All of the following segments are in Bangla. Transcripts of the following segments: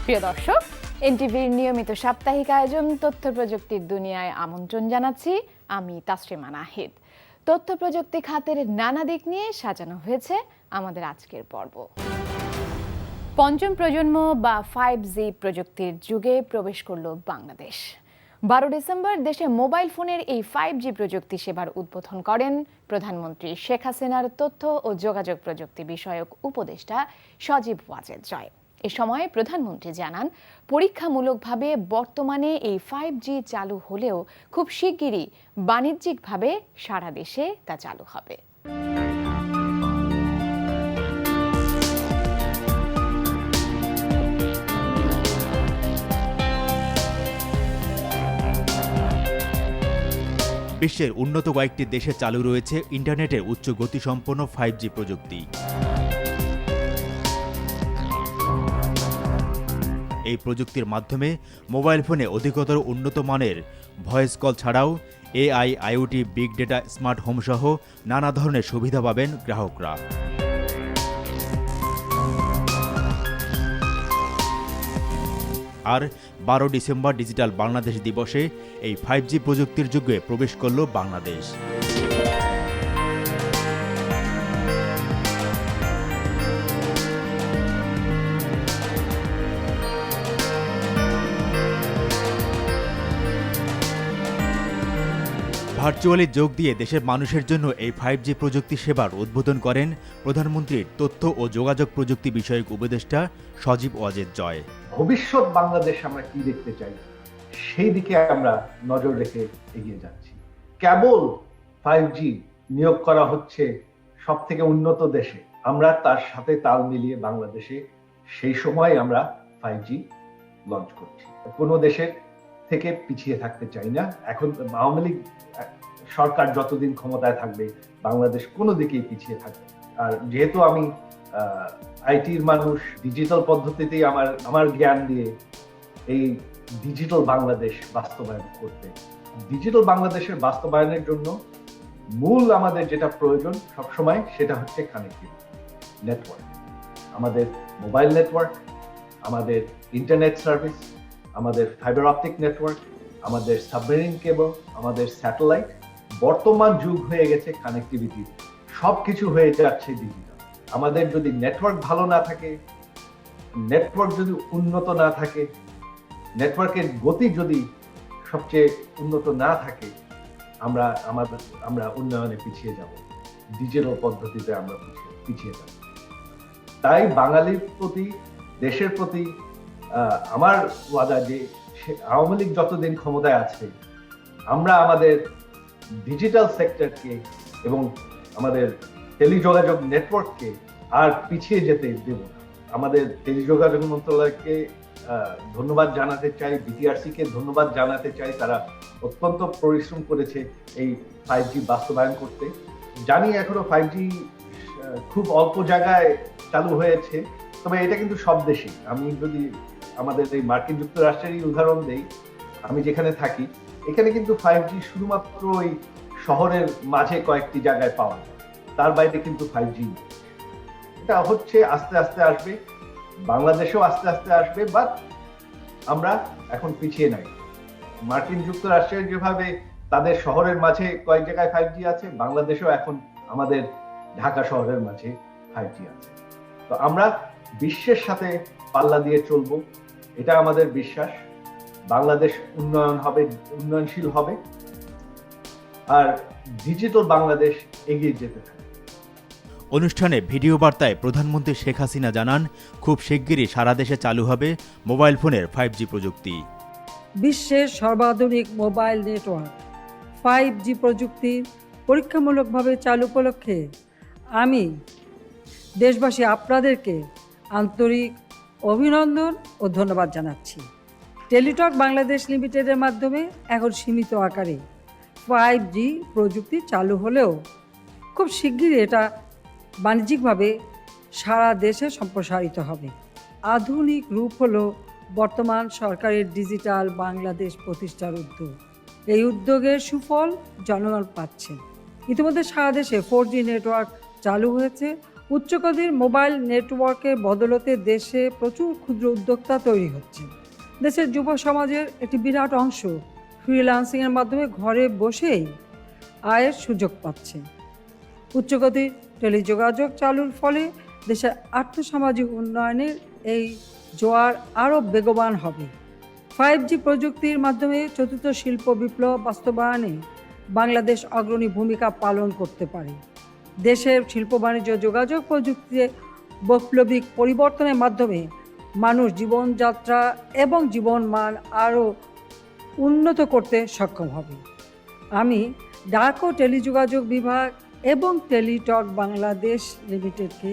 প্রিয় দর্শক, এনটিভির নিয়মিত সাপ্তাহিক আয়োজন তথ্য প্রযুক্তির দুনিয়ায় আমন্ত্রণ জানাচ্ছি আমি তাসরিমা নাহিদ। তথ্য প্রযুক্তি খাতের নানা দিক নিয়ে সাজানো হয়েছে আমাদের আজকের পর্ব। পঞ্চম প্রজন্ম বা 5G প্রযুক্তির যুগে প্রবেশ করল বাংলাদেশ। 12 ডিসেম্বর দেশে মোবাইল ফোনের এই 5G প্রযুক্তি সেবার উদ্বোধন করেন প্রধানমন্ত্রী শেখ হাসিনার তথ্য ও যোগাযোগ প্রযুক্তি বিষয়ক উপদেষ্টা সজীব ওয়াজেদ জয়। এ সময় প্রধানমন্ত্রী জানান, পরীক্ষামূলকভাবে বর্তমানে এই 5G চালু হলেও খুব শিগগিরই বাণিজ্যিকভাবে সারা দেশে তা চালু হবে। বিশ্বের উন্নত কয়েকটি দেশে চালু রয়েছে ইন্টারনেটের উচ্চ গতিসম্পন্ন 5G প্রযুক্তি। এই প্রযুক্তির মাধ্যমে মোবাইল ফোনে অধিকতর উন্নত মানের ভয়েস কল ছাড়াও AI, IoT, big data, smart home সহ নানা ধরনের সুবিধা পাবেন গ্রাহকরা। আর 12 ডিসেম্বর ডিজিটাল বাংলাদেশ দিবসে এই 5G প্রযুক্তির যুগে প্রবেশ করল বাংলাদেশ। ভার্চুয়ালি যোগ দিয়ে দেশের মানুষের জন্য এই 5G প্রযুক্তি সেবার উদ্বোধন করেন প্রধানমন্ত্রীর তথ্য ও যোগাযোগ প্রযুক্তি বিষয়ক উপদেষ্টা সজীব ওয়াজেদ জয়। ভবিষ্যৎ বাংলাদেশ আমরা কি দেখতে চাই সেই দিকে আমরা নজর রেখে এগিয়ে যাচ্ছি। কেবল 5G নিয়োগ করা হচ্ছে সব থেকে উন্নত দেশে, আমরা তার সাথে তাল মিলিয়ে বাংলাদেশে সেই সময় আমরা 5G লঞ্চ করছি। কোনো দেশের থেকে পিছিয়ে থাকতে চাই না। এখন আওয়ামী লীগ সরকার যতদিন ক্ষমতায় থাকবে বাংলাদেশ কোনো দিকেই পিছিয়ে থাকবে। আর যেহেতু আমি আইটির মানুষ, ডিজিটাল পদ্ধতিতেই আমার জ্ঞান দিয়ে এই ডিজিটাল বাংলাদেশ বাস্তবায়ন করতে, ডিজিটাল বাংলাদেশের বাস্তবায়নের জন্য মূল আমাদের যেটা প্রয়োজন সবসময় সেটা হচ্ছে কানেক্টিভিটি, নেটওয়ার্ক। আমাদের মোবাইল নেটওয়ার্ক, আমাদের ইন্টারনেট সার্ভিস, আমাদের ফাইবার অপটিক নেটওয়ার্ক, আমাদের সাবমেরিন কেবল, আমাদের স্যাটেলাইট। বর্তমান যুগ হয়ে গেছে কানেক্টিভিটি, সবকিছু হয়ে যাচ্ছে ডিজিটাল। আমাদের যদি নেটওয়ার্ক ভালো না থাকে, নেটওয়ার্ক যদি উন্নত না থাকে, নেটওয়ার্কের গতি যদি সবচেয়ে উন্নত না থাকে, আমরা উন্নয়নে পিছিয়ে যাব, ডিজিটাল পদ্ধতিতে আমরা পিছিয়ে যাব। তাই বাঙালির প্রতি, দেশের প্রতি আমার ওয়াদা যে আওয়ামী লীগ যতদিন ক্ষমতায় আছে আমরা আমাদের ডিজিটাল সেক্টরকে এবং আমাদের টেলিযোগাযোগ নেটওয়ার্ককে আর পিছিয়ে যেতে দেব না। আমাদের টেলিযোগাযোগ মন্ত্রণালয়কে ধন্যবাদ জানাতে চাই, বিটিআরসি কে ধন্যবাদ জানাতে চাই। তারা অত্যন্ত পরিশ্রম করেছে এই 5G বাস্তবায়ন করতে। জানি এখনো 5G খুব অল্প জায়গায় চালু হয়েছে, তবে এটা কিন্তু সব দেশেই। আমি যদি আমাদের এই মার্কিন যুক্তরাষ্ট্রেরই উদাহরণ দেই, আমি যেখানে থাকি এখানে কিন্তু 5G শুধুমাত্র ওই শহরের মাঝে কয়েকটি জায়গায় পাওয়া যায়, তার বাইরে কিন্তু 5G এটা হচ্ছে আস্তে আস্তে আসবে, বাংলাদেশেও আস্তে আস্তে আসবে। বাট আমরা এখন পিছিয়ে নাই। মার্কিন যুক্তরাষ্ট্রের যেভাবে তাদের শহরের মাঝে কয়েক জায়গায় 5G আছে, বাংলাদেশেও এখন আমাদের ঢাকা শহরের মাঝে 5G আছে। তো আমরা বিশ্বের সাথে পাল্লা দিয়ে চলবো, এটা আমাদের বিশ্বাস। বাংলাদেশ উন্নয়নশীল হবে আর ডিজিটাল বাংলাদেশ এগিয়ে যেতে থাকে। অনুষ্ঠানে ভিডিও বার্তায় প্রধানমন্ত্রী শেখ হাসিনা জানান, খুব শিগগিরই সারা দেশে চালু হবে মোবাইল ফোনের 5G প্রযুক্তি। বিশ্বের সর্বাধুনিক মোবাইল নেটওয়ার্ক 5G প্রযুক্তির পরীক্ষামূলকভাবে চালু উপলক্ষে আমি দেশবাসী আপনাদেরকে আন্তরিক অভিনন্দন ও ধন্যবাদ জানাচ্ছি। টেলিটক বাংলাদেশ লিমিটেডের মাধ্যমে এখন সীমিত আকারে 5G প্রযুক্তি চালু হলেও খুব শিগগিরই এটা বাণিজ্যিকভাবে সারা দেশে সম্প্রসারিত হবে। আধুনিক রূপ হলো বর্তমান সরকারের ডিজিটাল বাংলাদেশ প্রতিষ্ঠার উদ্যোগ। এই উদ্যোগের সুফল জনগণ পাচ্ছেন। ইতিমধ্যে সারা দেশে 4G নেটওয়ার্ক চালু হয়েছে উচ্চগতির মোবাইল নেটওয়ার্কের বদলতে দেশে প্রচুর ক্ষুদ্র উদ্যোক্তা তৈরি হচ্ছে। দেশের যুব সমাজের একটি বিরাট অংশ ফ্রিল্যান্সিংয়ের মাধ্যমে ঘরে বসেই আয়ের সুযোগ পাচ্ছে। উচ্চগতির টেলিযোগাযোগ চালুর ফলে দেশের আর্থসামাজিক উন্নয়নের এই জোয়ার আরও বেগবান হবে। 5G প্রযুক্তির মাধ্যমে চতুর্থ শিল্প বিপ্লব বাস্তবায়নে বাংলাদেশ অগ্রণী ভূমিকা পালন করতে পারে। দেশের শিল্প বাণিজ্য যোগাযোগ প্রযুক্তিতে বৈপ্লবিক পরিবর্তনের মাধ্যমে মানুষ জীবনযাত্রা এবং জীবনমান আরও উন্নত করতে সক্ষম হবে। আমি ডাক ও টেলিযোগাযোগ বিভাগ এবং টেলিটক বাংলাদেশ লিমিটেডকে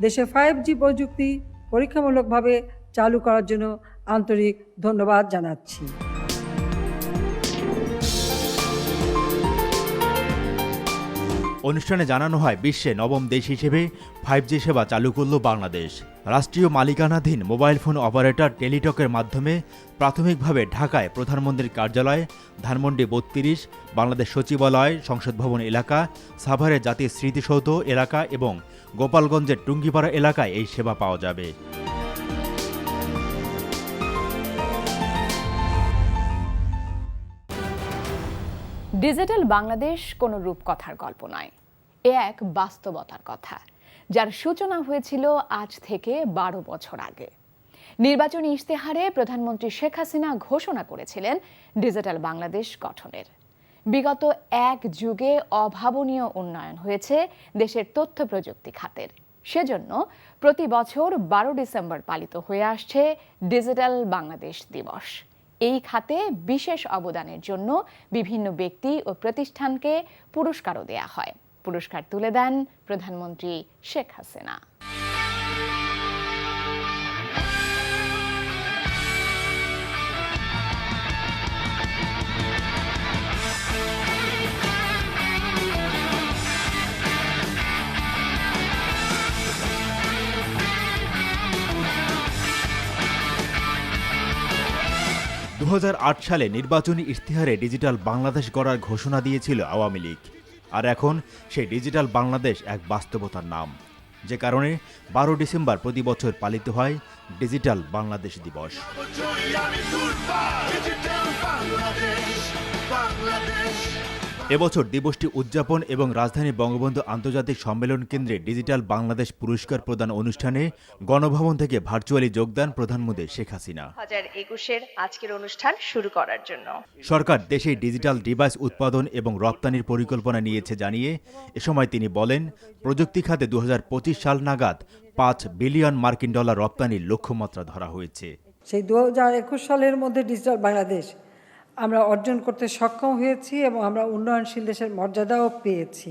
দেশে 5G প্রযুক্তি পরীক্ষামূলকভাবে চালু করার জন্য আন্তরিক ধন্যবাদ জানাচ্ছি। অনুষ্ঠানে জানানো হয় বিশ্বে নবম দেশ হিসেবে 5G সেবা চালু করল বাংলাদেশ। রাষ্ট্রীয় মালিকানাধীন মোবাইল ফোন অপারেটর টেলিটকের মাধ্যমে প্রাথমিকভাবে ঢাকায় প্রধানমন্ত্রীর কার্যালয়, ধানমন্ডি 32, বাংলাদেশ সচিবালয়, সংসদ ভবন এলাকা, সাভারের জাতীয় স্মৃতিসৌধ এলাকা এবং গোপালগঞ্জের টুঙ্গিপাড়া এলাকায় এই সেবা পাওয়া যাবে। ডিজিটাল বাংলাদেশ কোনো রূপকথার গল্প নয়, এ এক বাস্তবতার কথা, যার সূচনা হয়েছিল আজ থেকে 12 বছর আগে। নির্বাচনী ইশতেহারে প্রধানমন্ত্রী শেখ হাসিনা ঘোষণা করেছিলেন ডিজিটাল বাংলাদেশ গঠনের। বিগত এক যুগে অভাবনীয় উন্নয়ন হয়েছে দেশের তথ্য প্রযুক্তি খাতের। সেজন্য প্রতি বছর 12 ডিসেম্বর পালিত হয়ে আসছে ডিজিটাল বাংলাদেশ দিবস। এই খাতে বিশেষ অবদানের জন্য বিভিন্ন ব্যক্তি ও প্রতিষ্ঠানকে পুরস্কারও দেয়া হয়। পুরস্কার তুলে দেন প্রধানমন্ত্রী শেখ হাসিনা। 2008 সালে নির্বাচনী ইশতেহারে ডিজিটাল বাংলাদেশ গড়ার ঘোষণা দিয়েছিল আওয়ামী লীগ। আর এখন সেই ডিজিটাল বাংলাদেশ এক বাস্তবতার নাম, যে কারণে 12 ডিসেম্বর প্রতি বছর পালিত হয় ডিজিটাল বাংলাদেশ দিবস। এবছর দিবসটি উদযাপন এবং রাজধানী বঙ্গবন্ধু আন্তর্জাতিক সম্মেলন কেন্দ্রে ডিজিটাল বাংলাদেশ পুরস্কার প্রদান অনুষ্ঠানে গণভবন থেকে ভার্চুয়ালি যোগদান প্রধানমন্ত্রী শেখ হাসিনা। 2021-এর আজকের অনুষ্ঠান শুরু করার জন্য সরকার দেশে ডিজিটাল ডিভাইস উৎপাদন এবং রপ্তানির পরিকল্পনা নিয়েছে জানিয়ে এ সময় তিনি বলেন, প্রযুক্তি খাতে 2025 সাল নাগাদ $5 বিলিয়ন মার্কিন রপ্তানির লক্ষ্যমাত্রা ধরা হয়েছে। সেই 2021 সালের মধ্যে ডিজিটাল বাংলাদেশ আমরা অর্জন করতে সক্ষম হয়েছি এবং আমরা উন্নয়নশীল দেশের মর্যাদাও পেয়েছি।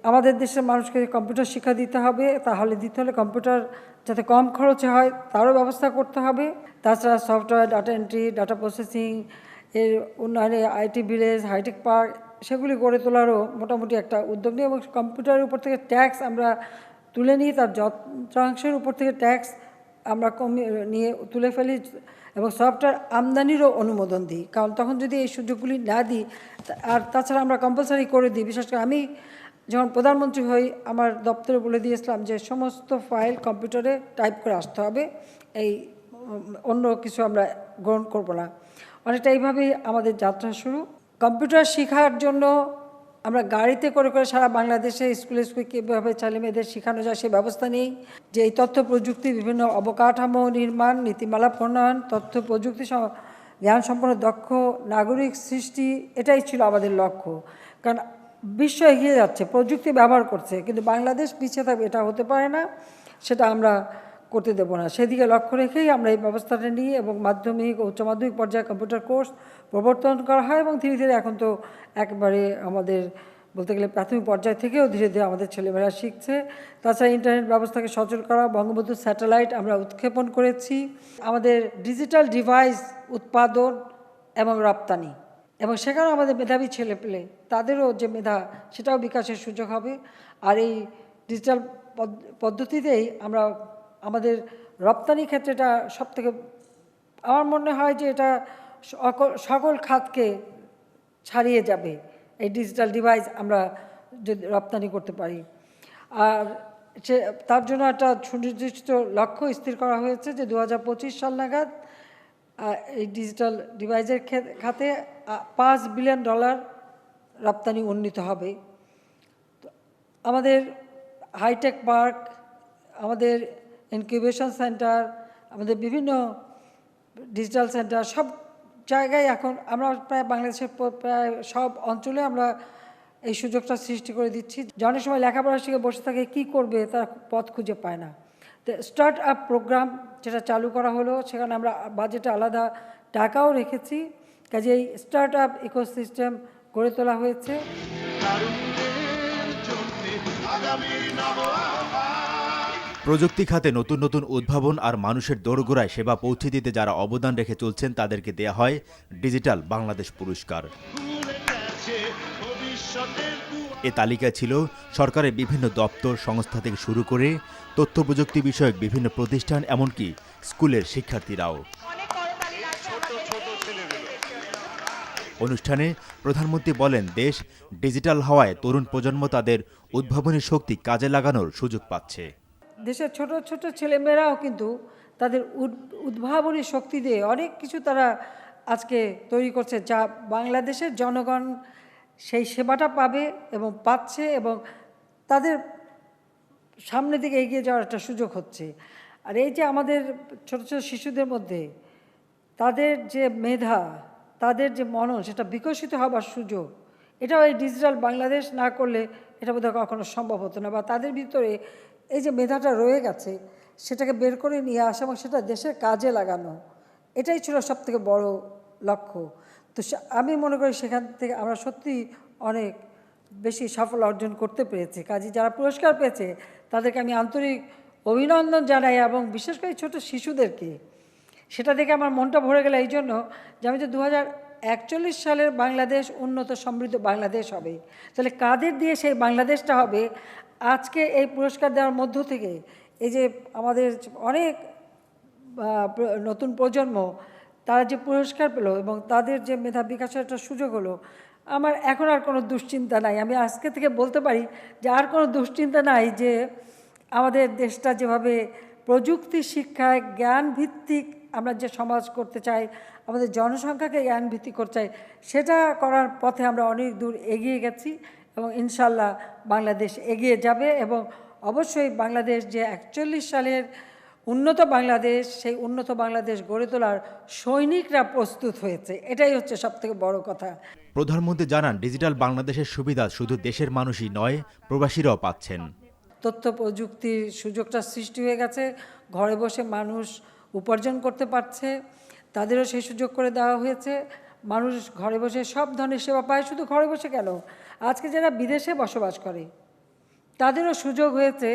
আমাদের দেশের মানুষকে কম্পিউটার শিক্ষা দিতে হবে, তাহলে দিতে হলে কম্পিউটার যাতে কম খরচে হয় তারও ব্যবস্থা করতে হবে। তাছাড়া software, data entry, data processing এর উন্নয়নে আইটি ভিলেজ, হাইটেক পার্ক সেগুলি গড়ে তোলারও মোটামুটি একটা উদ্যোগ নিই এবং কম্পিউটারের উপর থেকে ট্যাক্স আমরা তুলে নিই, তার যন্ত্রাংশের উপর থেকে ট্যাক্স আমরা নিয়ে তুলে ফেলি এবং সফটওয়্যার আমদানিরও অনুমোদন দিই। কারণ তখন যদি এই সুযোগগুলি না দিই, আর তাছাড়া আমরা কম্পালসারি করে দিই। বিশেষ করে আমি যখন প্রধানমন্ত্রী হই আমার দপ্তরে বলে দিয়েছিলাম যে সমস্ত ফাইল কম্পিউটারে টাইপ করে আসতে হবে, এই অন্য কিছু আমরা গ্রহণ করব না। অনেকটা এইভাবেই আমাদের যাত্রা শুরু। কম্পিউটার শেখার জন্য আমরা গাড়িতে করে করে সারা বাংলাদেশে স্কুলে কীভাবে ছেলে মেয়েদের শেখানো যায় সে ব্যবস্থা নেই। যে এই তথ্য প্রযুক্তি বিভিন্ন অবকাঠামো নির্মাণ, নীতিমালা প্রণয়ন, তথ্য প্রযুক্তি জ্ঞান সম্পন্ন দক্ষ নাগরিক সৃষ্টি, এটাই ছিল আমাদের লক্ষ্য। কারণ বিশ্ব এগিয়ে যাচ্ছে, প্রযুক্তি ব্যবহার করছে, কিন্তু বাংলাদেশ পিছিয়ে থাকবে এটা হতে পারে না, সেটা আমরা করতে দেবো না। সেদিকে লক্ষ্য রেখেই আমরা এই ব্যবস্থাটা নিই এবং মাধ্যমিক ও উচ্চ মাধ্যমিক পর্যায়ে কম্পিউটার কোর্স প্রবর্তন করা হয় এবং ধীরে ধীরে এখন তো একেবারে আমাদের বলতে গেলে প্রাথমিক পর্যায় থেকেও ধীরে ধীরে আমাদের ছেলেমেয়েরা শিখছে। তাছাড়া ইন্টারনেট ব্যবস্থাকে সচল করা, বঙ্গবন্ধু স্যাটেলাইট আমরা উৎক্ষেপণ করেছি, আমাদের ডিজিটাল ডিভাইস উৎপাদন এবং রপ্তানি, এবং সেখানেও আমাদের মেধাবী ছেলেপেলে তাদেরও যে মেধা সেটাও বিকাশের সুযোগ হবে। আর এই ডিজিটাল পদ্ধতিতেই আমরা আমাদের রপ্তানি ক্ষেত্রেটা সবথেকে আমার মনে হয় যে এটা সকল খাতকে ছাড়িয়ে যাবে এই ডিজিটাল ডিভাইস আমরা যদি রপ্তানি করতে পারি। আর সে তার জন্য একটা সুনির্দিষ্ট লক্ষ্য স্থির করা হয়েছে যে 2025 সাল নাগাদ এই ডিজিটাল ডিভাইসের খাতে $5 বিলিয়ন রপ্তানি উন্নীত হবে। আমাদের হাইটেক পার্ক, আমাদের ইনকিউবেশন সেন্টার, আমাদের বিভিন্ন ডিজিটাল সেন্টার, সব জায়গায় এখন আমরা প্রায় বাংলাদেশের প্রায় সব অঞ্চলে আমরা এই সুযোগটা সৃষ্টি করে দিচ্ছি। অনেক সময় লেখাপড়া শিখে বসে থাকে, কী করবে তারা পথ খুঁজে পায় না। তো স্টার্ট আপ প্রোগ্রাম যেটা চালু করা হলো, সেখানে আমরা বাজেটে আলাদা টাকাও রেখেছি। কাজে এই স্টার্ট আপ ইকোসিস্টেম গড়ে তোলা হয়েছে। প্রযুক্তি খাতে নতুন নতুন উদ্ভাবন আর মানুষের দোরগোড়ায় সেবা পৌঁছে দিতে যারা অবদান রেখে চলছেন তাদেরকে দেয়া হয় ডিজিটাল বাংলাদেশ পুরস্কার। এ তালিকায় ছিল সরকারের বিভিন্ন দপ্তর সংস্থা থেকে শুরু করে তথ্য প্রযুক্তি বিষয়ক বিভিন্ন প্রতিষ্ঠান, এমনকি স্কুলের শিক্ষার্থীরাও। অনুষ্ঠানে প্রধানমন্ত্রী বলেন, দেশ ডিজিটাল হওয়ায় তরুণ প্রজন্ম তাদের উদ্ভাবনী শক্তি কাজে লাগানোর সুযোগ পাচ্ছে। দেশের ছোট ছোট ছেলেমেয়েরাও কিন্তু তাদের উদ্ভাবনী শক্তি দিয়ে অনেক কিছু তারা আজকে তৈরি করছে, যা বাংলাদেশের জনগণ সেই সেবাটা পাবে এবং পাচ্ছে, এবং তাদের সামনের দিকে এগিয়ে যাওয়ার একটা সুযোগ হচ্ছে। আর এই যে আমাদের ছোট ছোট শিশুদের মধ্যে তাদের যে মেধা, তাদের যে মনন, সেটা বিকশিত হবার সুযোগ, এটাও এই ডিজিটাল বাংলাদেশ না করলে এটা বোধহয় কখনো সম্ভব হতো না। বা তাদের ভিতরে এই যে মেধাটা রয়ে গেছে সেটাকে বের করে নিয়ে আসা এবং সেটা দেশের কাজে লাগানো, এটাই ছিল সবথেকে বড় লক্ষ্য। তো আমি মনে করি সেখান থেকে আমরা সত্যি অনেক বেশি সাফল্য অর্জন করতে পেরেছি। কাজে যারা পুরস্কার পেয়েছে তাদেরকে আমি আন্তরিক অভিনন্দন জানাই, এবং বিশেষ করে ছোট শিশুদেরকে। সেটা দেখে আমার মনটা ভরে গেল এই জন্য যে আমি যে 2041 সালের বাংলাদেশ উন্নত সমৃদ্ধ বাংলাদেশ হবে, তাহলে কাদের দিয়ে সেই বাংলাদেশটা হবে? আজকে এই পুরস্কার দেওয়ার মধ্য থেকে এই যে আমাদের অনেক নতুন প্রজন্ম তারা যে পুরস্কার পেল এবং তাদের যে মেধা বিকাশের একটা সুযোগ হলো, আমার এখন আর কোনো দুশ্চিন্তা নাই। আমি আজকে থেকে বলতে পারি যে আর কোনো দুশ্চিন্তা নাই যে আমাদের দেশটা যেভাবে প্রযুক্তি শিক্ষায় জ্ঞানভিত্তিক আমরা যে সমাজ করতে চাই, আমাদের জনসংখ্যাকে জ্ঞানভিত্তিক করতে চাই, সেটা করার পথে আমরা অনেক দূর এগিয়ে গেছি এবং ইনশাল্লাহ বাংলাদেশ এগিয়ে যাবে। এবং অবশ্যই বাংলাদেশ যে 41 সালের উন্নত বাংলাদেশ, সেই উন্নত বাংলাদেশ গড়ে তোলার সৈনিকরা প্রস্তুত হয়েছে, এটাই হচ্ছে সবথেকে বড় কথা। প্রধানমন্ত্রী জানান, ডিজিটাল বাংলাদেশের সুবিধা শুধু দেশের মানুষই নয়, প্রবাসীরাও পাচ্ছেন। তথ্য প্রযুক্তির সুযোগটা সৃষ্টি হয়ে গেছে, ঘরে বসে মানুষ উপার্জন করতে পারছে, তাদেরও সেই সুযোগ করে দেওয়া হয়েছে। মানুষ ঘরে বসে সব ধরনের সেবা পায়। শুধু ঘরে বসে কেন, আজকে যারা বিদেশে বসবাস করে তাদেরও সুযোগ হয়েছে,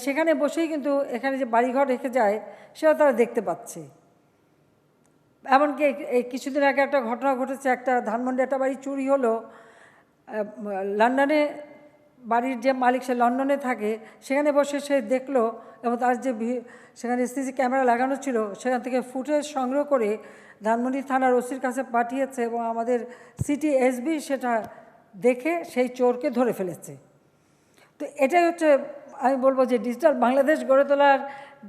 সেখানে বসেই কিন্তু এখানে যে বাড়িঘর রেখে যায় সেটা তারা দেখতে পাচ্ছে। এমনকি এই কিছুদিন আগে একটা ঘটনা ঘটেছে, একটা ধানমন্ডি একটা বাড়ি চুরি হলো। লন্ডনে বাড়ির যে মালিক সে লন্ডনে থাকে, সেখানে বসে সে দেখলো এবং তার যে সেখানে সিসি ক্যামেরা লাগানো ছিল সেখান থেকে ফুটেজ সংগ্রহ করে ধানমন্ডি থানার ওসির কাছে পাঠিয়েছে এবং আমাদের সিটি এসবি সেটা দেখে সেই চোরকে ধরে ফেলেছে। তো এটাই হচ্ছে আমি বলবো যে ডিজিটাল বাংলাদেশ গড়ে তোলার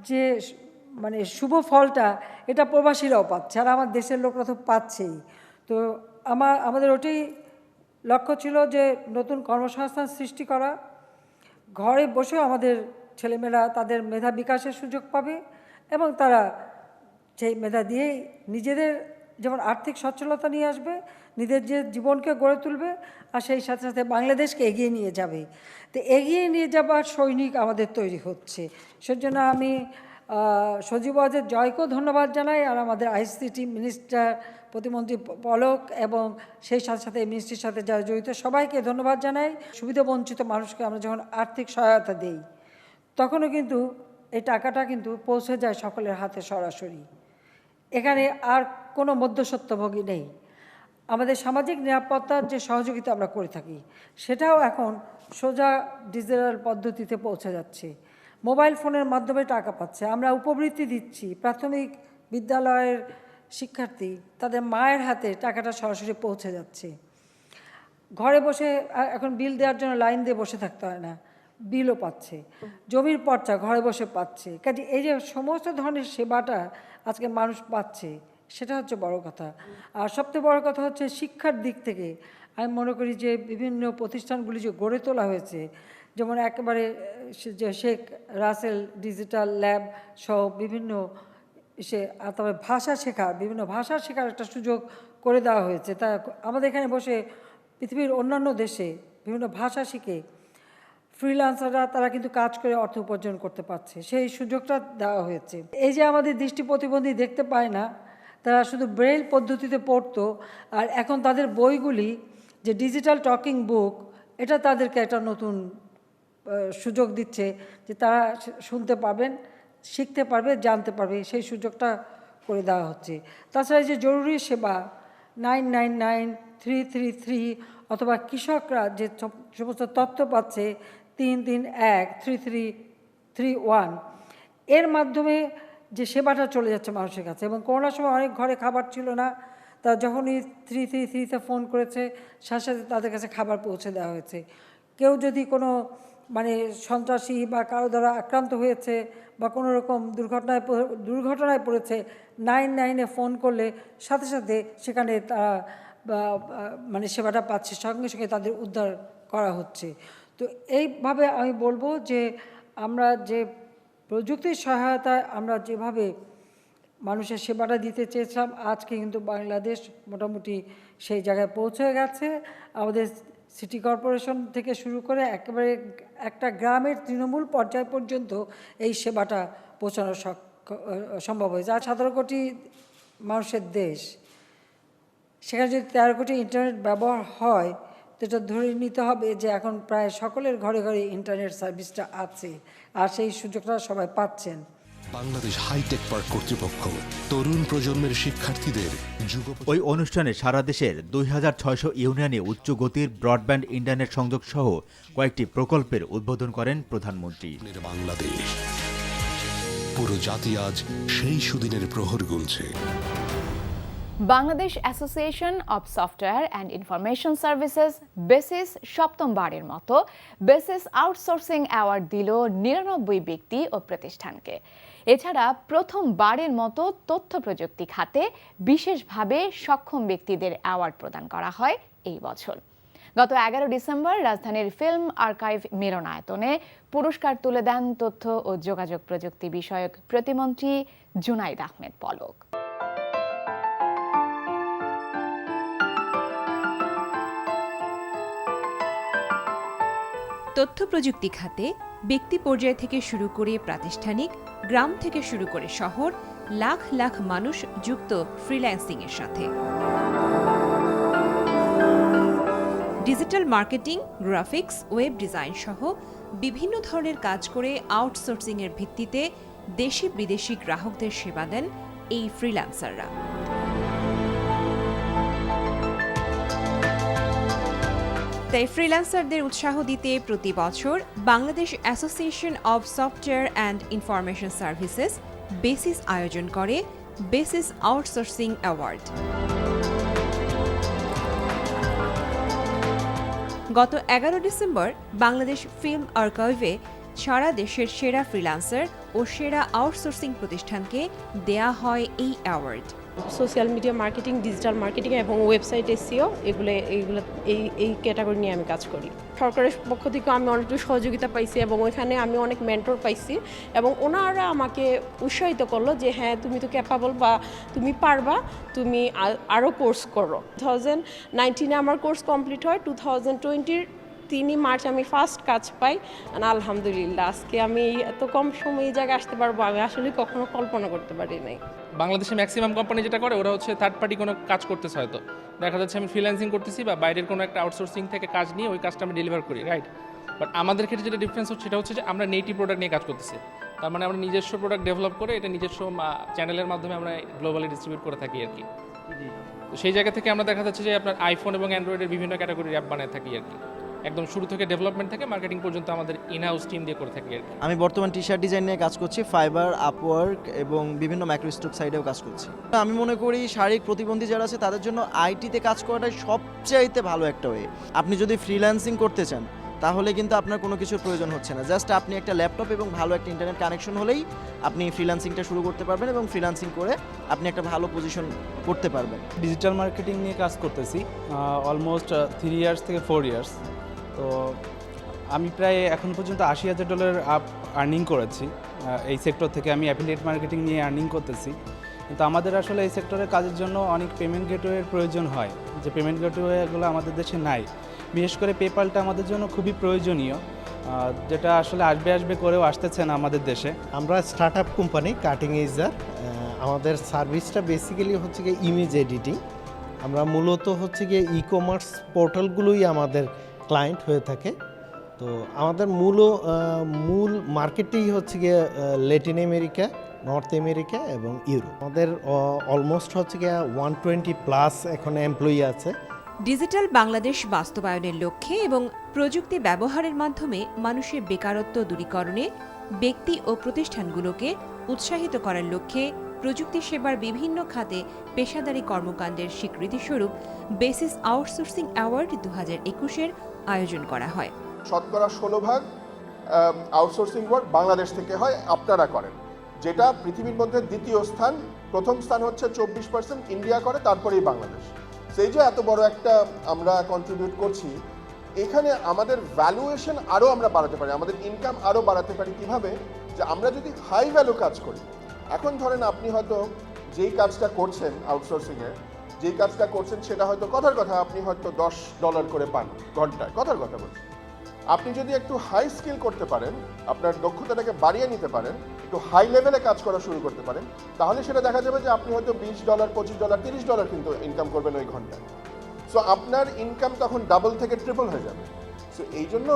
যে মানে শুভ ফলটা, এটা প্রবাসীরাও পাচ্ছে আর আমার দেশের লোকরা তো পাচ্ছেই। তো আমাদের ওটাই লক্ষ্য ছিল যে নতুন কর্মসংস্থান সৃষ্টি করা, ঘরে বসেও আমাদের ছেলেমেয়েরা তাদের মেধা বিকাশের সুযোগ পাবে এবং তারা সেই মেধা দিয়েই নিজেদের যেমন আর্থিক সচ্ছলতা নিয়ে আসবে, নিজের যে জীবনকে গড়ে তুলবে, আর সেই সাথে সাথে বাংলাদেশকে এগিয়ে নিয়ে যাবে। তো এগিয়ে নিয়ে যাবার সৈনিক আমাদের তৈরি হচ্ছে। সেজন্য আমি সজীব ওয়াজেদ জয়কেও ধন্যবাদ জানাই, আর আমাদের আইসিটি মিনিস্টার প্রতিমন্ত্রী পলক এবং সেই সাথে সাথে এই মিনিস্ট্রির সাথে যারা জড়িত সবাইকে ধন্যবাদ জানাই। সুবিধাবঞ্চিত মানুষকে আমরা যখন আর্থিক সহায়তা দেই তখনও কিন্তু এই টাকাটা কিন্তু পৌঁছে যায় সকলের হাতে সরাসরি। এখানে আর কোনো মধ্যস্বত্বভোগী নেই। আমাদের সামাজিক নিরাপত্তার যে সহযোগিতা আমরা করে থাকি সেটাও এখন সোজা ডিজিটাল পদ্ধতিতে পৌঁছে যাচ্ছে। মোবাইল ফোনের মাধ্যমে টাকা পাচ্ছে, আমরা উপবৃত্তি দিচ্ছি, প্রাথমিক বিদ্যালয়ের শিক্ষার্থী তাদের মায়ের হাতে টাকাটা সরাসরি পৌঁছে যাচ্ছে। ঘরে বসে এখন বিল দেওয়ার জন্য লাইন দিয়ে বসে থাকতে হয় না, বিলও পাচ্ছে, জমির পর্চা ঘরে বসে পাচ্ছে। কাজে এই যে সমস্ত ধরনের সেবাটা আজকে মানুষ পাচ্ছে, সেটা হচ্ছে বড় কথা। আর সবচেয়ে বড় কথা হচ্ছে শিক্ষার দিক থেকে আমি মনে করি যে বিভিন্ন প্রতিষ্ঠানগুলি যে গড়ে তোলা হয়েছে, যেমন একেবারে যে শেখ রাসেল ডিজিটাল ল্যাব সহ বিভিন্ন তবে বিভিন্ন ভাষা শেখার একটা সুযোগ করে দেওয়া হয়েছে। তা আমাদের এখানে বসে পৃথিবীর অন্যান্য দেশে বিভিন্ন ভাষা শিখে ফ্রিল্যান্সাররা তারা কিন্তু কাজ করে অর্থ উপার্জন করতে পারছে, সেই সুযোগটা দেওয়া হয়েছে। এই যে আমাদের দৃষ্টি প্রতিবন্ধী দেখতে পায় না, তারা শুধু ব্রেইল পদ্ধতিতে পড়তো, আর এখন তাদের বইগুলি যে ডিজিটাল টকিং বুক, এটা তাদেরকে একটা নতুন সুযোগ দিচ্ছে যে তারা শুনতে পাবেন, শিখতে পারবে, জানতে পারবে, সেই সুযোগটা করে দেওয়া হচ্ছে। তাছাড়া যে জরুরি সেবা 999-333 অথবা কৃষকরা যে সমস্ত তথ্য পাচ্ছে 331-3331, এর মাধ্যমে যে সেবাটা চলে যাচ্ছে মানুষের কাছে। এবং করোনার সময় অনেক ঘরে খাবার ছিল না, তারা যখনই 333-তে ফোন করেছে সাথে সাথে তাদের কাছে খাবার পৌঁছে দেওয়া হয়েছে। কেউ যদি কোনো সন্ত্রাসী বা কারো দ্বারা আক্রান্ত হয়েছে বা কোনো রকম দুর্ঘটনায় পড়েছে, 99-এ ফোন করলে সাথে সাথে সেখানে তারা সেবাটা পাচ্ছে, সঙ্গে সঙ্গে তাদের উদ্ধার করা হচ্ছে। তো এইভাবে আমি বলবো যে আমরা যে প্রযুক্তির সহায়তায় আমরা যেভাবে মানুষের সেবাটা দিতে চেয়েছিলাম, আজকে কিন্তু বাংলাদেশ মোটামুটি সেই জায়গায় পৌঁছে গেছে। আমাদের সিটি কর্পোরেশন থেকে শুরু করে একেবারে একটা গ্রামের তৃণমূল পর্যায় পর্যন্ত এই সেবাটা পৌঁছানো সম্ভব হয়েছে। আর 17 কোটি মানুষের দেশ, সেখানে যদি 13 কোটি ইন্টারনেট ব্যবহার হয়, তো এটা ধরে নিতে হবে যে এখন প্রায় সকলের ঘরে ঘরে ইন্টারনেট সার্ভিসটা আছে, আর সেই সুযোগটা সবাই পাচ্ছেন। বাংলাদেশ হাইটেক পার্ক কর্তৃপক্ষ তরুণ প্রজন্মের শিক্ষার্থীদের ওই অনুষ্ঠানে সারা দেশের 2600 ইউনিয়নে উচ্চ গতির ব্রডব্যান্ড ইন্টারনেট সংযোগ সহ কয়েকটি প্রকল্পের উদ্বোধন করেন প্রধানমন্ত্রী। বাংলাদেশ, পুরো জাতি আজ সেই সুদিনের প্রহর গুনছে। Bangladesh association of software and information services BASIS সপ্তমবারের মতো বেসিস আউটসোর্সিং অ্যাওয়ার্ড দিল 99 ব্যক্তি ও প্রতিষ্ঠানকে। এছাড়া প্রথমবারের মতো তথ্য প্রযুক্তি খাতে বিশেষভাবে সক্ষম ব্যক্তিদের অ্যাওয়ার্ড প্রদান করা হয় এই বছর। গত 11 ডিসেম্বর রাজধানীর ফিল্ম আর্কাইভ মিলনায়তনে পুরস্কার তুলে দেন তথ্য ও যোগাযোগ প্রযুক্তি বিষয়ক প্রতিমন্ত্রী জুনাইদ আহমেদ পলক। তথ্য প্রযুক্তি খাতে ব্যক্তি পর্যায় থেকে শুরু করে প্রাতিষ্ঠানিক, গ্রাম থেকে শুরু করে শহর, লাখ লাখ মানুষ যুক্ত ফ্রিল্যান্সিং এর সাথে। Digital marketing, graphics, web design সহ বিভিন্ন ধরনের কাজ করে আউটসোর্সিং এর ভিত্তিতে দেশি বিদেশি গ্রাহকদের সেবা দেন এই ফ্রিল্যান্সাররা। তাই ফ্রিল্যান্সারদের উৎসাহ দিতে প্রতি বছর Bangladesh association of software and information services basis আয়োজন করে বেসিস আউটসোর্সিং অ্যাওয়ার্ড। গত 11 ডিসেম্বর বাংলাদেশ ফিল্ম আর্কাইভে সারা দেশের সেরা ফ্রিল্যান্সার ও সেরা আউটসোর্সিং প্রতিষ্ঠানকে দেয়া হয় এই award. Social media marketing, digital marketing এবং ওয়েবসাইট এসইও এগুলো এই ক্যাটাগরি নিয়ে আমি কাজ করি। সরকারের পক্ষ থেকে আমি অনেকটা সহযোগিতা পাইছি এবং ওইখানে আমি অনেক মেন্টর পাইছি এবং ওনারা আমাকে উৎসাহিত করলো যে হ্যাঁ তুমি তো ক্যাপাবল বা তুমি পারবা, তুমি আরও কোর্স করো। 2019-এ আমার কোর্স কমপ্লিট হয়, 2020-র 3 মার্চ আমি ফার্স্ট কাজ পাই। আলহামদুলিল্লাহ আজকে আমি এত কম সময়ে এই জায়গায় আসতে পারবো আমি আসলে কখনো কল্পনা করতে পারি নাই। বাংলাদেশে ম্যাক্সিমাম কোম্পানি যেটা করে ওরা হচ্ছে থার্ড পার্টি কোনো কাজ করতেছে, হয়তো দেখা যাচ্ছে আমি ফ্রিল্যান্সিং করতেছি বা বাইরের কোনো একটা আউটসোর্সিং থেকে কাজ নিয়ে ওই কাজটা আমি ডেলিভার করি, রাইট? বাট আমাদের ক্ষেত্রে যেটা ডিফারেন্স হচ্ছে সেটা হচ্ছে যে আমরা নেটিভ প্রোডাক্ট নিয়ে কাজ করতেছি। তার মানে আমরা নিজস্ব প্রোডাক্ট ডেভেলপ করে এটা নিজস্ব চ্যানেলের মাধ্যমে আমরা গ্লোবালি ডিস্ট্রিবিউট করে থাকি আর কি। তো সেই জায়গা থেকে আমরা দেখা যাচ্ছে যে আপনার আইফোন এবং অ্যান্ড্রয়েডের বিভিন্ন ক্যাটাগরির অ্যাপ বানায় থাকি আর কি। একদম শুরু থেকে ডেভেলপমেন্ট থেকে মার্কেটিং পর্যন্ত আমাদের ইনহাউস টিম দিয়ে করে থাকি আর কি। আমি বর্তমান টি শার্ট ডিজাইন নিয়ে কাজ করছি, ফাইবার, আপওয়ার্ক এবং বিভিন্ন ম্যাক্রোস্টক সাইডেও কাজ করছি। আমি মনে করি শারীরিক প্রতিবন্ধী যারা আছে তাদের জন্য আইটিতে কাজ করাটাই সবচাইতে ভালো একটা ওয়ে। আপনি যদি ফ্রিল্যান্সিং করতে চান তাহলে কিন্তু আপনার কোনো কিছুর প্রয়োজন হচ্ছে না। জাস্ট আপনি একটা ল্যাপটপ এবং ভালো একটা ইন্টারনেট কানেকশন হলেই আপনি ফ্রিল্যান্সিংটা শুরু করতে পারবেন এবং ফ্রিল্যান্সিং করে আপনি একটা ভালো পজিশন করতে পারবেন। ডিজিটাল মার্কেটিং নিয়ে কাজ করতেছি অলমোস্ট 3 ইয়ার্স থেকে 4 ইয়ার্স। তো আমি প্রায় এখন পর্যন্ত $80,000 আপ আর্নিং করেছি। এই সেক্টর থেকে আমি অ্যাফিলিয়েট মার্কেটিং নিয়ে আর্নিং করতেছি। কিন্তু আমাদের আসলে এই সেক্টরের কাজের জন্য অনেক পেমেন্ট গেটওয়ের প্রয়োজন হয়, যে পেমেন্ট গেটওয়েগুলো আমাদের দেশে নাই। বিশেষ করে পেপালটা আমাদের জন্য খুবই প্রয়োজনীয়, যেটা আসলে আসবে করেও আসতেছে না আমাদের দেশে। আমরা স্টার্ট আপ কোম্পানি কাটিং এজার। আমাদের সার্ভিসটা বেসিক্যালি হচ্ছে গিয়ে ইমেজ এডিটিং। আমরা মূলত হচ্ছে গিয়ে ই কমার্স পোর্টালগুলোই আমাদের ক্লায়েন্ট হয়ে থাকে। তো আমাদের মূল মার্কেটই হচ্ছে গিয়ে ল্যাটিন আমেরিকা, নর্থ আমেরিকা এবং ইউরোপ। আমাদের অলমোস্ট হচ্ছে গিয়ে 120+ এখন এমপ্লয়ি আছে। ডিজিটাল বাংলাদেশ বাস্তবায়নের লক্ষ্যে এবং প্রযুক্তি ব্যবহারের মাধ্যমে মানুষের বেকারত্ব দূরীকরণে ব্যক্তি ও প্রতিষ্ঠানগুলোকে উৎসাহিত করার লক্ষ্যে প্রযুক্তি সেবার বিভিন্ন খাতে পেশাদারী কর্মকাণ্ডের স্বীকৃতিস্বরূপ বেসিস আউটসোর্সিং অ্যাওয়ার্ড 2021-এর আয়োজন করা হয়। শতকরা 16% আউটসোর্সিং ওয়ার্ক বাংলাদেশ থেকে হয়, আপনারা করেন, যেটা পৃথিবীর মধ্যে দ্বিতীয় স্থান। প্রথম স্থান হচ্ছে 24% ইন্ডিয়া করে, তারপরেই বাংলাদেশ। সেই যে এত বড় একটা আমরা কন্ট্রিবিউট করছি, এখানে আমাদের ভ্যালুয়েশন আরও আমরা বাড়াতে পারি, আমাদের ইনকাম আরও বাড়াতে পারি। কিভাবে? যে আমরা যদি হাই ভ্যালু কাজ করি। এখন ধরেন আপনি হয়তো যেই কাজটা করছেন আউটসোর্সিংয়ে, যেই কাজটা করছেন সেটা হয়তো কথার কথা আপনি হয়তো $10 করে পান ঘন্টায়, কথার কথা বলছি। আপনি যদি একটু হাই স্কিল করতে পারেন, আপনার দক্ষতাটাকে বাড়িয়ে নিতে পারেন, একটু হাই লেভেলে কাজ করা শুরু করতে পারেন, তাহলে সেটা দেখা যাবে যে আপনি হয়তো $20, $25, $30 কিন্তু ইনকাম করবেন ওই ঘন্টায়। সো আপনার ইনকাম তখন ডাবল থেকে ট্রিপল হয়ে যাবে। সো এই জন্য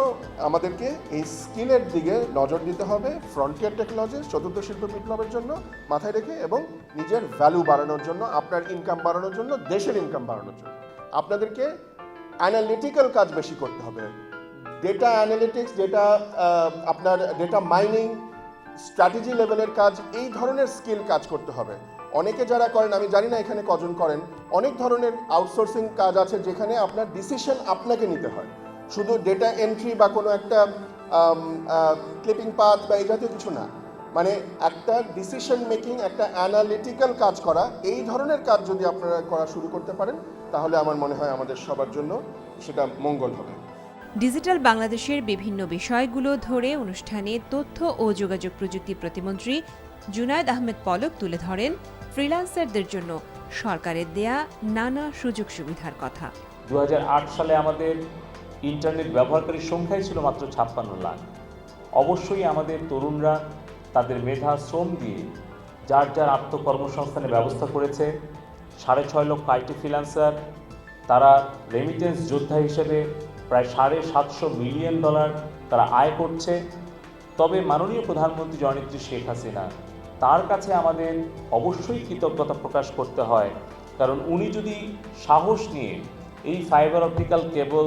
আমাদেরকে এই স্কিলের দিকে নজর দিতে হবে, ফ্রন্টিয়ার টেকনোলজি, চতুর্থ শিল্প বিপ্লবের জন্য মাথায় রেখে, এবং নিজের ভ্যালু বাড়ানোর জন্য, আপনার ইনকাম বাড়ানোর জন্য, দেশের ইনকাম বাড়ানোর জন্য আপনাদেরকে অ্যানালিটিক্যাল কাজ বেশি করতে হবে। ডেটা অ্যানালিটিক্স, ডেটা আপনার ডেটা মাইনিং, স্ট্র্যাটেজি লেভেলের কাজ, এই ধরনের স্কিল কাজ করতে হবে। অনেকে যারা করেন, আমি জানি না এখানে কজন করেন, অনেক ধরনের আউটসোর্সিং কাজ আছে যেখানে আপনার ডিসিশন আপনাকে নিতে হয়, শুধু ডেটা এন্ট্রি বা কোনো একটা ক্লিপিং পাথ বা এই জাতীয় কিছু না। মানে একটা ডিসিশন মেকিং, একটা অ্যানালিটিক্যাল কাজ করা, এই ধরনের কাজ যদি আপনারা করা শুরু করতে পারেন, তাহলে আমার মনে হয় আমাদের সবার জন্য সেটা মঙ্গল হবে। ডিজিটাল বাংলাদেশের বিভিন্ন বিষয়গুলো ধরে অনুষ্ঠানে তথ্য ও যোগাযোগ প্রযুক্তি প্রতিমন্ত্রী জুনায়েদ আহমেদ পলক তুলে ধরেন ফ্রিল্যান্সারদের জন্য সরকারের দেয়া নানা সুযোগ সুবিধার কথা। 2008 সালে আমাদের ইন্টারনেট ব্যবহারকারীর সংখ্যাই ছিল মাত্র 56 লাখ। অবশ্যই আমাদের তরুণরা তাদের মেধা শ্রম দিয়ে যার যার আত্মকর্মসংস্থানের ব্যবস্থা করেছে। 6.5 লক্ষ আইটি ফ্রিল্যান্সার, তারা রেমিটেন্স যোদ্ধা হিসেবে প্রায় $750 মিলিয়ন তারা আয় করছে। তবে মাননীয় প্রধানমন্ত্রী জননেত্রী শেখ হাসিনা, তার কাছে আমাদের অবশ্যই কৃতজ্ঞতা প্রকাশ করতে হয়, কারণ উনি যদি সাহস নিয়ে এই fibre optical cable,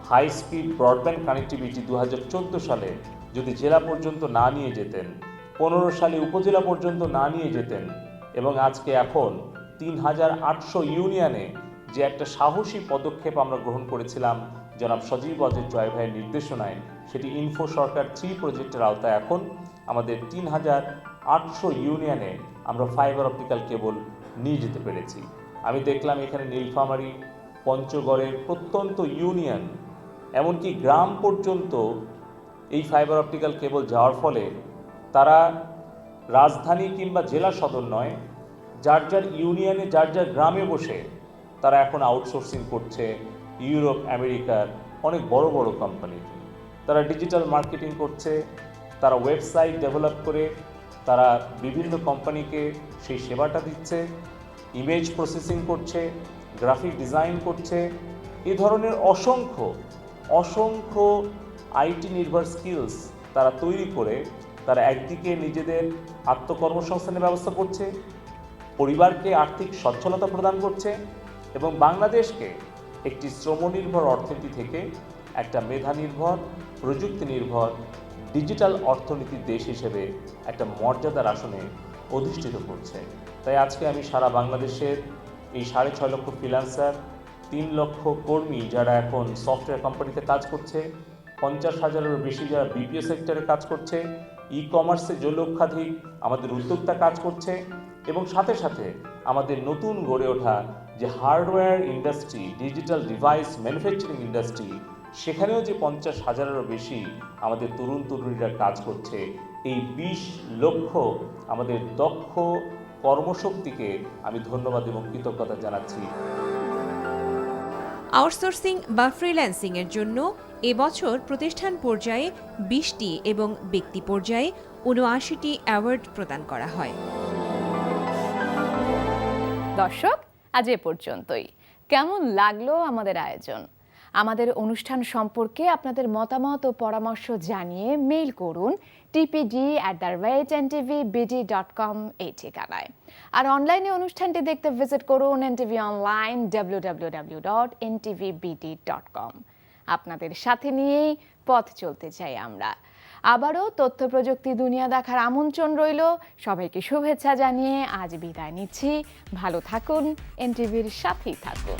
high speed broadband connectivity 2014 সালে যদি জেলা পর্যন্ত না নিয়ে যেতেন, 15 সালে উপজেলা পর্যন্ত না নিয়ে যেতেন, এবং আজকে এখন 3800 ইউনিয়নে যে একটা সাহসী পদক্ষেপ আমরা গ্রহণ করেছিলাম জনাব সজীব অজিত জয় ভাইয়ের নির্দেশনায়, সেটি ইনফো সরকার 3 প্রজেক্টের আওতায় এখন আমাদের 3800 ইউনিয়নে আমরা ফাইবার অপটিক্যাল কেবল নিয়ে যেতে পেরেছি। আমি দেখলাম এখানে নীলফামারী, পঞ্চগড়ের প্রত্যন্ত ইউনিয়ন, এমনকি গ্রাম পর্যন্ত এই ফাইবার অপটিক্যাল কেবল যাওয়ার ফলে তারা রাজধানী কিংবা জেলা সদর নয়, যার যার ইউনিয়নে, যার যার গ্রামে বসে তারা এখন আউটসোর্সিং করছে ইউরোপ, আমেরিকার অনেক বড় বড় কোম্পানি। তারা ডিজিটাল মার্কেটিং করছে, তারা ওয়েবসাইট ডেভেলপ করে তারা বিভিন্ন কোম্পানিকে সেই সেবাটা দিচ্ছে, ইমেজ প্রসেসিং করছে, গ্রাফিক ডিজাইন করছে। এ ধরনের অসংখ্য আইটি নির্ভর স্কিলস তারা তৈরি করে তারা একদিকে নিজেদের আত্মকর্মসংস্থানের ব্যবস্থা করছে, পরিবারকে আর্থিক সচ্ছলতা প্রদান করছে, এবং বাংলাদেশকে একটি শ্রমনির্ভর অর্থনীতি থেকে একটা মেধা নির্ভর, প্রযুক্তি নির্ভর, ডিজিটাল অর্থনীতির দেশ হিসেবে একটা মর্যাদার আসনে অধিষ্ঠিত করছে। তাই আজকে আমি সারা বাংলাদেশের এই 6.5 লক্ষ ফ্রিল্যান্সার, 3 লক্ষ কর্মী যারা এখন সফটওয়্যার কোম্পানিতে কাজ করছে, 50,000-এরও বেশি যারা বিপিও সেক্টরে কাজ করছে, ই কমার্সে যে লক্ষাধিক আমাদের উদ্যোক্তা কাজ করছে, এবং সাথে সাথে আমাদের নতুন গড়ে ওঠা যে hardware industry, digital device manufacturing industry, সেখানেও যে 50,000-এরও বেশি আমাদের তরুণ তরুণীরা কাজ করছে। এই 20 লক্ষ আমাদের দক্ষ কর্মশক্তিকে আমি ধন্যবাদ এবং কৃতজ্ঞতা জানাচ্ছি। আউটসোর্সিং বা ফ্রিল্যান্সিং এর জন্য এবছর প্রতিষ্ঠান পর্যায়ে 20টি এবং ব্যক্তি পর্যায়ে 79টি অ্যাওয়ার্ড প্রদান করা হয়। দর্শক, আজ এ পর্যন্তই। কেমন লাগলো আমাদের আয়োজন? আমাদের অনুষ্ঠান সম্পর্কে আপনাদের মতামত ও পরামর্শ জানিয়ে মেইল করুন tpd@ntvbd.com এই ঠিকানায়। আর অনলাইনে অনুষ্ঠানটি দেখতে ভিজিট করুন NTV অনলাইন www.ntvbd.com। আপনাদের সাথে নিয়েই পথ চলতে চাই আমরা। আবারও তথ্য প্রযুক্তি দুনিয়া দেখার আমন্ত্রণ রইল। সবাইকে শুভেচ্ছা জানিয়ে আজ বিদায় নিচ্ছি। ভালো থাকুন, NTVর সাথেই থাকুন।